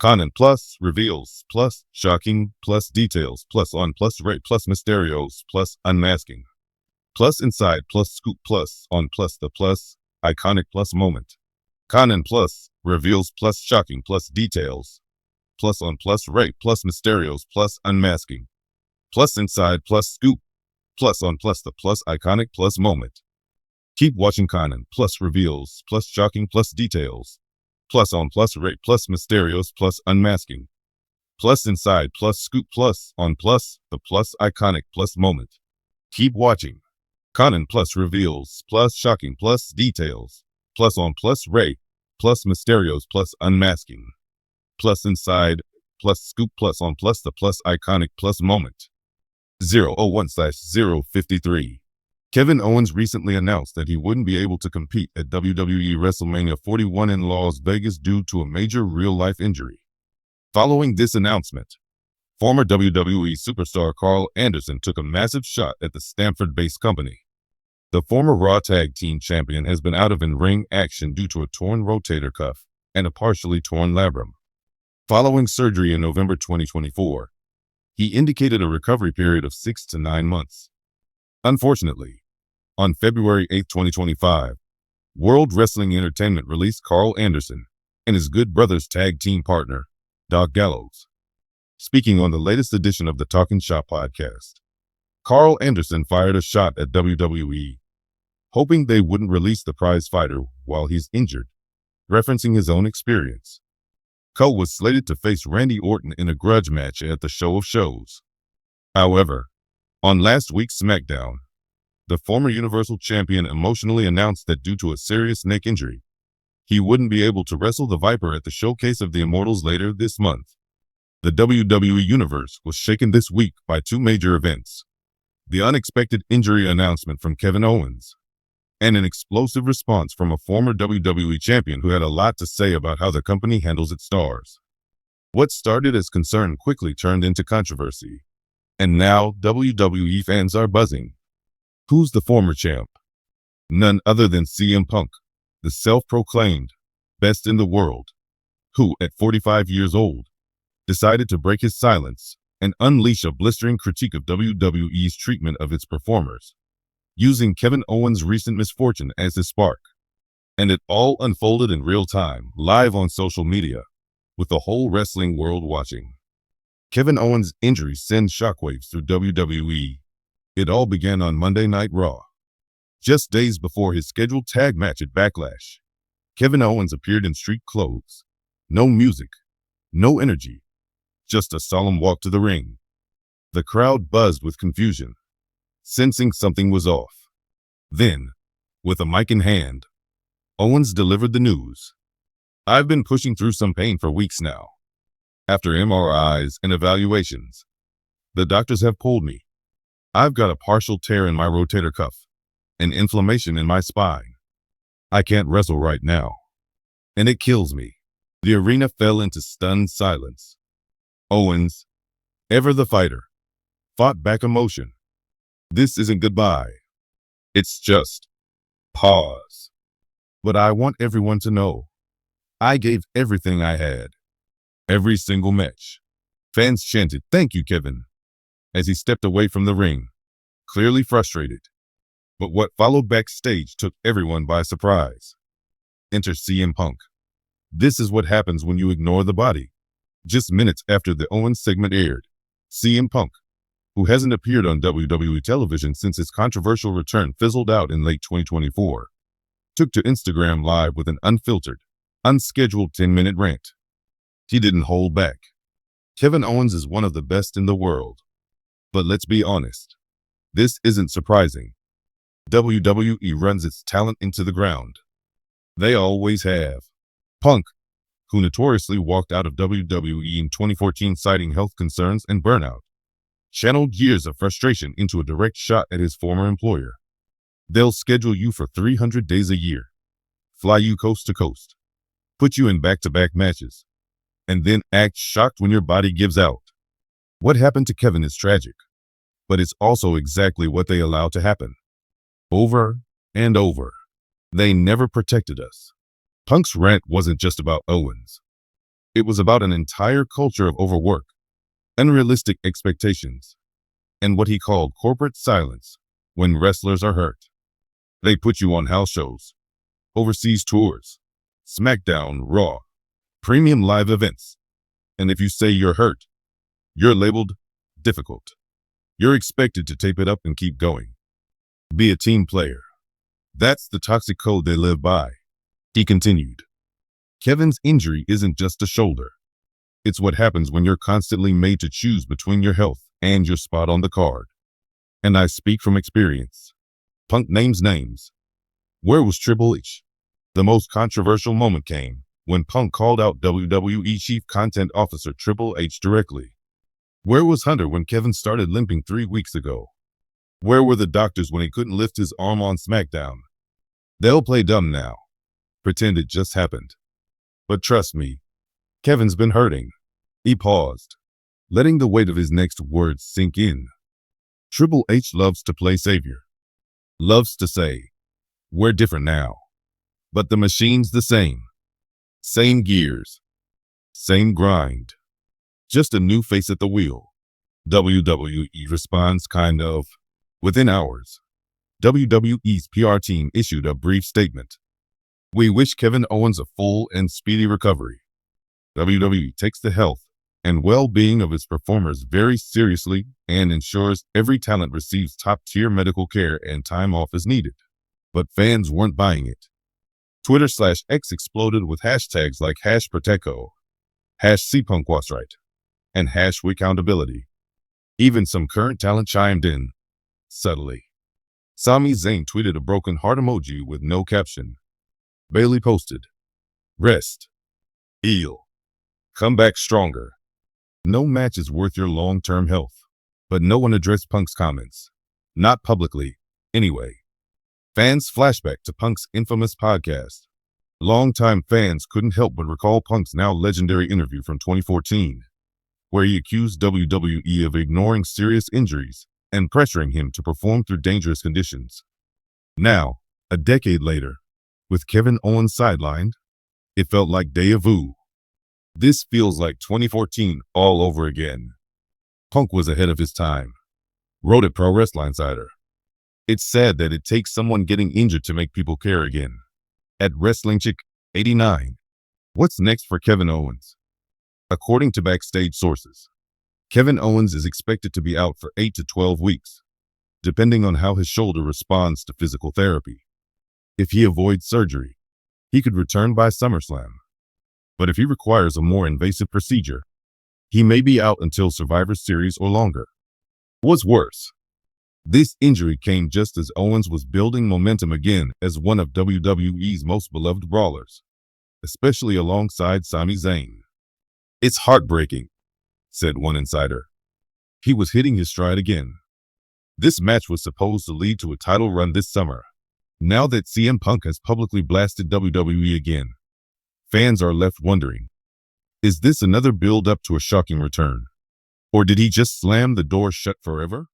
Conan plus reveals plus shocking plus details plus on plus rate plus mysterios plus unmasking plus inside plus scoop plus on plus the plus iconic plus moment. Conan plus reveals plus shocking plus details plus on plus rate plus mysterios plus unmasking plus inside plus scoop plus on plus the plus iconic plus moment. Keep watching Conan plus reveals plus shocking plus details plus on plus rate plus mysterios plus unmasking plus inside plus scoop plus on plus the plus iconic plus moment. Keep watching Conan plus reveals plus shocking plus details plus on plus rate plus mysterios plus unmasking plus inside plus scoop plus on plus the plus iconic plus moment. 001/053. Kevin Owens recently announced that he wouldn't be able to compete at WWE WrestleMania 41 in Las Vegas due to a major real-life injury. Following this announcement, former WWE superstar Carl Anderson took a massive shot at the Stamford-based company. The former Raw Tag Team Champion has been out of in-ring action due to a torn rotator cuff and a partially torn labrum. Following surgery in November 2024, he indicated a recovery period of 6 to 9 months. Unfortunately, on February 8, 2025, World Wrestling Entertainment released Carl Anderson and his Good Brothers tag team partner, Doc Gallows. Speaking on the latest edition of the Talkin' Shop podcast, Carl Anderson fired a shot at WWE, hoping they wouldn't release the prize fighter while he's injured, referencing his own experience. Cole was slated to face Randy Orton in a grudge match at the Show of Shows. However, on last week's SmackDown, the former Universal Champion emotionally announced that due to a serious neck injury, he wouldn't be able to wrestle the Viper at the Showcase of the Immortals later this month. The WWE Universe was shaken this week by two major events: the unexpected injury announcement from Kevin Owens, and an explosive response from a former WWE champion who had a lot to say about how the company handles its stars. What started as concern quickly turned into controversy, and now WWE fans are buzzing. Who's the former champ? None other than CM Punk, the self-proclaimed best in the world, who, at 45 years old, decided to break his silence and unleash a blistering critique of WWE's treatment of its performers, using Kevin Owens' recent misfortune as his spark. And it all unfolded in real time, live on social media, with the whole wrestling world watching. Kevin Owens' injury sends shockwaves through WWE. It all began on Monday Night Raw. Just days before his scheduled tag match at Backlash, Kevin Owens appeared in street clothes. No music, no energy, just a solemn walk to the ring. The crowd buzzed with confusion, sensing something was off. Then, with a mic in hand, Owens delivered the news. "I've been pushing through some pain for weeks now. After MRIs and evaluations, the doctors have told me I've got a partial tear in my rotator cuff and inflammation in my spine. I can't wrestle right now, and it kills me." The arena fell into stunned silence. Owens, ever the fighter, fought back emotion. "This isn't goodbye. It's just pause. But I want everyone to know I gave everything I had. Every single match." Fans chanted, "Thank you, Kevin," as he stepped away from the ring, clearly frustrated. But what followed backstage took everyone by surprise. Enter CM Punk. This is what happens when you ignore the body. Just minutes after the Owens segment aired, CM Punk, who hasn't appeared on WWE television since his controversial return fizzled out in late 2024, took to Instagram Live with an unfiltered, unscheduled 10-minute rant. He didn't hold back. Kevin Owens is one of the best in the world. But let's be honest, this isn't surprising. WWE runs its talent into the ground. They always have. Punk, who notoriously walked out of WWE in 2014 citing health concerns and burnout, channeled years of frustration into a direct shot at his former employer. They'll schedule you for 300 days a year, fly you coast to coast, put you in back-to-back matches, and then act shocked when your body gives out. What happened to Kevin is tragic, but it's also exactly what they allow to happen. Over and over. They never protected us. Punk's rant wasn't just about Owens. It was about an entire culture of overwork, unrealistic expectations, and what he called corporate silence when wrestlers are hurt. They put you on house shows, overseas tours, SmackDown, Raw, premium live events, and if you say you're hurt, you're labeled difficult. You're expected to tape it up and keep going. Be a team player. That's the toxic code they live by. He continued. Kevin's injury isn't just a shoulder. It's what happens when you're constantly made to choose between your health and your spot on the card. And I speak from experience. Punk names names. Where was Triple H? The most controversial moment came when Punk called out WWE Chief Content Officer Triple H directly. Where was Hunter when Kevin started limping 3 weeks ago? Where were the doctors when he couldn't lift his arm on SmackDown? They'll play dumb now. Pretend it just happened. But trust me, Kevin's been hurting. He paused, letting the weight of his next words sink in. Triple H loves to play savior. Loves to say, we're different now. But the machine's the same. Same gears. Same grind. Just a new face at the wheel. WWE responds kind of. Within hours, WWE's PR team issued a brief statement. We wish Kevin Owens a full and speedy recovery. WWE takes the health and well-being of its performers very seriously and ensures every talent receives top-tier medical care and time off as needed. But fans weren't buying it. Twitter/X exploded with hashtags like #Protecto, #CPunkWasRight, and #WeCountability. Even some current talent chimed in, subtly. Sami Zayn tweeted a broken heart emoji with no caption. Bayley posted, rest, heal, come back stronger. No match is worth your long-term health. But no one addressed Punk's comments. Not publicly, anyway. Fans flashback to Punk's infamous podcast. Longtime fans couldn't help but recall Punk's now legendary interview from 2014, where he accused WWE of ignoring serious injuries and pressuring him to perform through dangerous conditions. Now, a decade later, with Kevin Owens sidelined, it felt like deja vu. This feels like 2014 all over again. Punk was ahead of his time, wrote at Pro Wrestling Insider. It's sad that it takes someone getting injured to make people care again. At Wrestling Chick 89, what's next for Kevin Owens? According to backstage sources, Kevin Owens is expected to be out for 8 to 12 weeks, depending on how his shoulder responds to physical therapy. If he avoids surgery, he could return by SummerSlam. But if he requires a more invasive procedure, he may be out until Survivor Series or longer. What's worse, this injury came just as Owens was building momentum again as one of WWE's most beloved brawlers, especially alongside Sami Zayn. It's heartbreaking, said one insider. He was hitting his stride again. This match was supposed to lead to a title run this summer. Now that CM Punk has publicly blasted WWE again, fans are left wondering, is this another build-up to a shocking return? Or did he just slam the door shut forever?